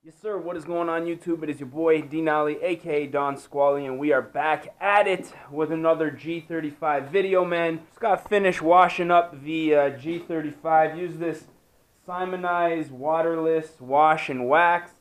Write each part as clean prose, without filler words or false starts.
Yes, sir. What is going on, YouTube? It is your boy D Nolly, aka Don Squally, and we are back at it with another G35 video, man. Just got finished washing up the G35. Use this Simonized waterless wash and wax.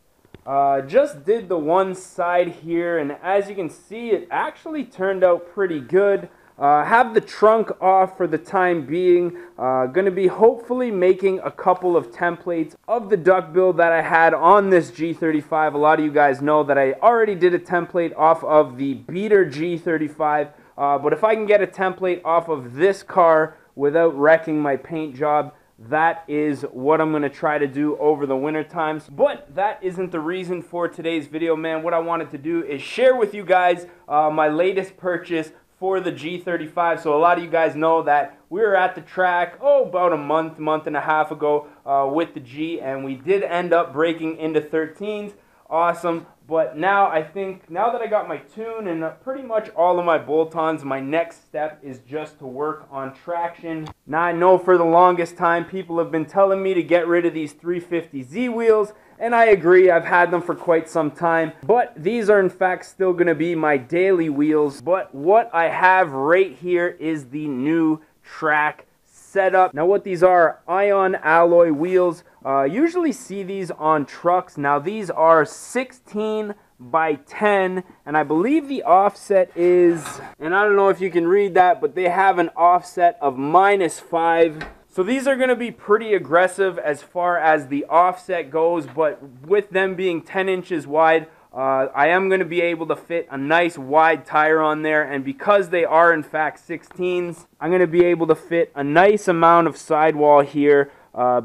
Just did the one side here, and as you can see, it actually turned out pretty good. Have the trunk off for the time being. Going to be hopefully making a couple of templates of the duck bill that I had on this G35. A lot of you guys know that I already did a template off of the beater G35. But if I can get a template off of this car without wrecking my paint job, that is what I'm going to try to do over the winter times. But that isn't the reason for today's video, man. What I wanted to do is share with you guys my latest purchase for the G35. So a lot of you guys know that we were at the track, about a month and a half ago with the G, and we did end up breaking into 13s. Awesome. But now I think, now that I got my tune and pretty much all of my bolt-ons, my next step is just to work on traction. Now I know for the longest time people have been telling me to get rid of these 350Z wheels, and I agree, I've had them for quite some time, but these are in fact still going to be my daily wheels. But what I have right here is the new track setup. Now what these are ion alloy wheels. Usually see these on trucks. Now these are 16 by 10, and I believe the offset is, and I don't know if you can read that, but they have an offset of -5. So these are going to be pretty aggressive as far as the offset goes, but with them being 10 inches wide, I am going to be able to fit a nice wide tire on there, and because they are in fact 16s, I'm going to be able to fit a nice amount of sidewall here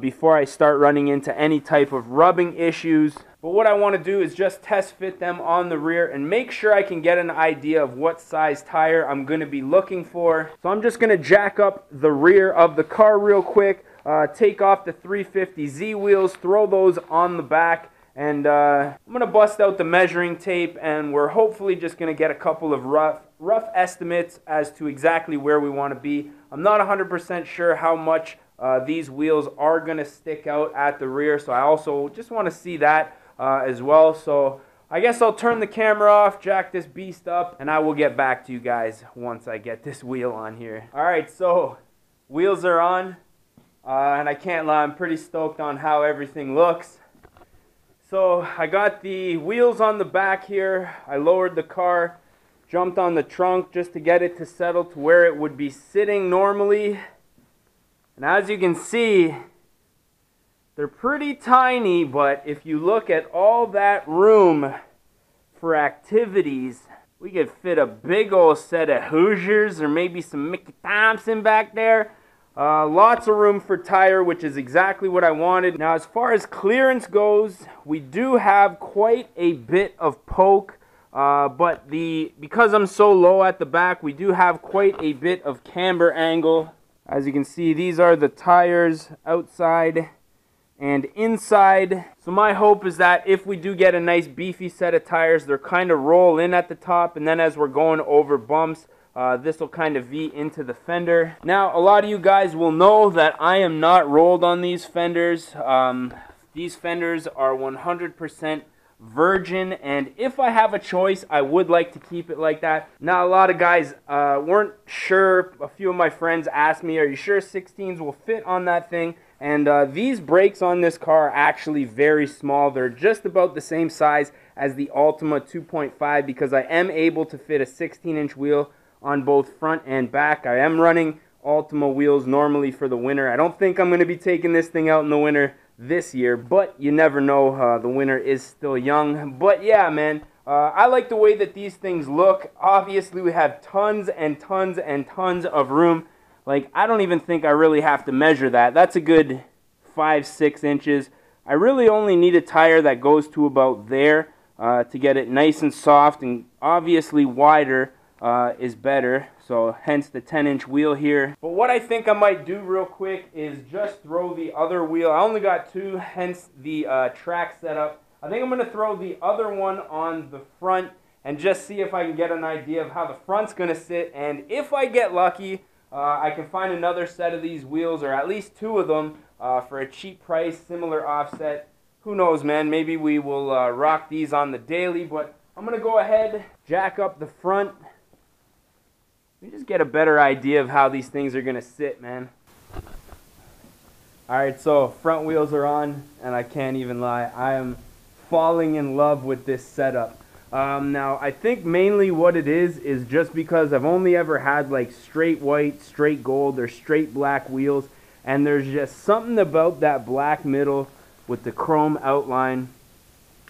before I start running into any type of rubbing issues. But what I want to do is just test fit them on the rear and make sure I can get an idea of what size tire I'm going to be looking for. So I'm just going to jack up the rear of the car real quick, take off the 350Z wheels, throw those on the back, and I'm going to bust out the measuring tape, and we're hopefully just going to get a couple of rough estimates as to exactly where we want to be. I'm not 100% sure how much these wheels are going to stick out at the rear, so I also just want to see that as well. So I guess I'll turn the camera off, jack this beast up, and I will get back to you guys once I get this wheel on here. Alright, so wheels are on, and I can't lie, I'm pretty stoked on how everything looks. So I got the wheels on the back here. I lowered the car, jumped on the trunk just to get it to settle to where it would be sitting normally. And as you can see, they're pretty tiny, but if you look at all that room for activities, we could fit a big old set of Hoosiers or maybe some Mickey Thompson back there. Lots of room for tire, which is exactly what I wanted. Now as far as clearance goes, we do have quite a bit of poke, but because I'm so low at the back, we do have quite a bit of camber angle. As you can see, these are the tires outside and inside. So my hope is that if we do get a nice beefy set of tires, they're kind of roll in at the top, and then as we're going over bumps, this will kind of V into the fender. Now, a lot of you guys will know that I am not rolled on these fenders. These fenders are 100% virgin, and if I have a choice, I would like to keep it like that. Now, a lot of guys weren't sure. A few of my friends asked me, are you sure 16s will fit on that thing? And these brakes on this car are actually very small. They're just about the same size as the Ultima 2.5 because I am able to fit a 16-inch wheel on both front and back. I am running Ultima wheels normally for the winter. I don't think I'm going to be taking this thing out in the winter this year, but you never know. The winter is still young. But yeah, man, I like the way that these things look. Obviously, we have tons and tons and tons of room. Like, I don't even think I really have to measure that. That's a good 5-6 inches. I really only need a tire that goes to about there to get it nice and soft, and obviously wider is better, so hence the 10-inch wheel here. But what I think I might do real quick is just throw the other wheel. I only got two, hence the track setup. I think I'm going to throw the other one on the front and just see if I can get an idea of how the front's going to sit, and if I get lucky, I can find another set of these wheels, or at least two of them, for a cheap price, similar offset. who knows, man, maybe we will rock these on the daily, but I'm going to go ahead, jack up the front. Let me just get a better idea of how these things are going to sit, man. Alright, so front wheels are on, and I can't even lie, I am falling in love with this setup. Now, I think mainly what it is just because I've only ever had like straight white, straight gold, or straight black wheels, and there's just something about that black middle with the chrome outline.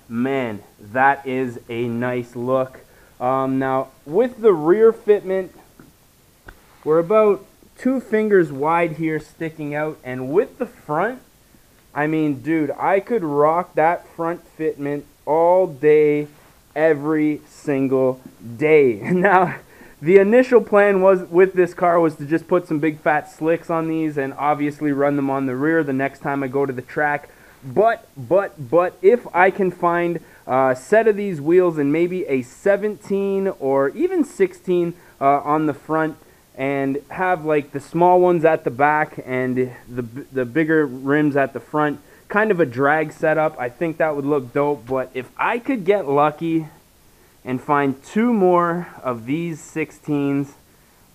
Man, that is a nice look. Now, with the rear fitment, we're about 2 fingers wide here sticking out, and with the front, I mean, dude, I could rock that front fitment all day, every single day. Now, the initial plan was with this car was to just put some big fat slicks on these and obviously run them on the rear the next time I go to the track. But if I can find a set of these wheels and maybe a 17 or even 16 on the front, and have like the small ones at the back and the bigger rims at the front, kind of a drag setup, I think that would look dope. But if I could get lucky and find 2 more of these 16s,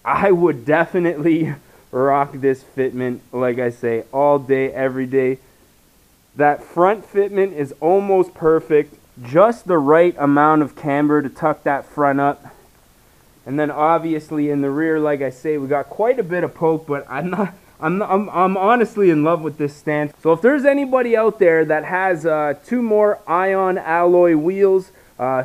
I would definitely rock this fitment, like I say, all day, every day. That front fitment is almost perfect, just the right amount of camber to tuck that front up. And then obviously in the rear, like I say, we got quite a bit of poke, but I'm honestly in love with this stance. So if there's anybody out there that has 2 more ion alloy wheels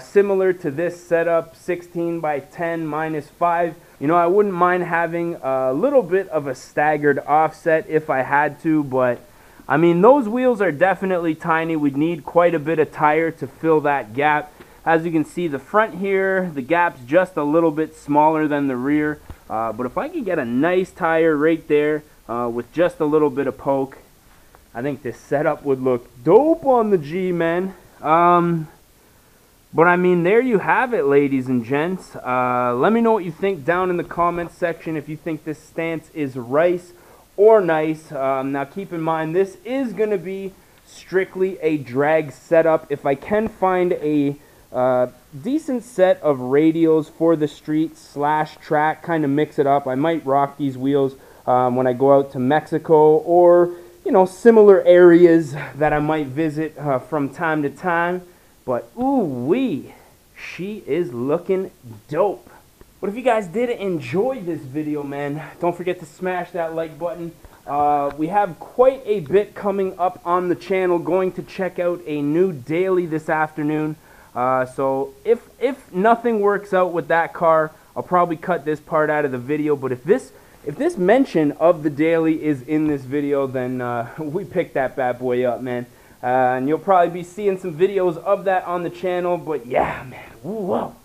similar to this setup, 16 by 10 minus 5, you know, I wouldn't mind having a little bit of a staggered offset if I had to, but I mean, those wheels are definitely tiny. We'd need quite a bit of tire to fill that gap. As you can see, the front here, the gap's just a little bit smaller than the rear. But if I could get a nice tire right there with just a little bit of poke, I think this setup would look dope on the G, man. But I mean, there you have it, ladies and gents. Let me know what you think down in the comments section if you think this stance is rice or nice. Now keep in mind, this is going to be strictly a drag setup. If I can find a decent set of radials for the street / track, kind of mix it up, I might rock these wheels when I go out to Mexico, or you know, similar areas that I might visit from time to time. But ooh wee, she is looking dope. But if you guys did enjoy this video, man, don't forget to smash that like button. We have quite a bit coming up on the channel. Going to check out a new daily this afternoon. So if nothing works out with that car, I'll probably cut this part out of the video. But if this mention of the daily is in this video, then we picked that bad boy up, man. And you'll probably be seeing some videos of that on the channel. But yeah, man, ooh, whoa,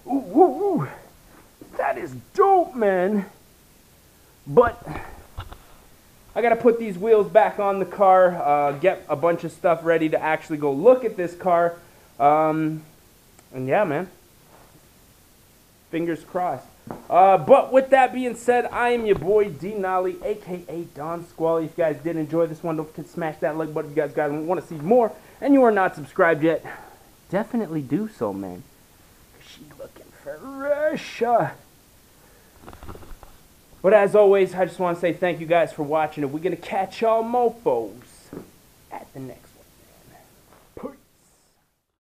ooh, ooh, ooh. That is dope, man. But I gotta put these wheels back on the car, get a bunch of stuff ready to actually go look at this car. And yeah, man, fingers crossed. But with that being said, I am your boy D Nolly, aka Don Squally. If you guys did enjoy this one, don't forget to smash that like button. If you guys want to see more and you are not subscribed yet, definitely do so, man. She's looking fresh. But as always, I just want to say thank you guys for watching, and we're gonna catch y'all mofos at the next one.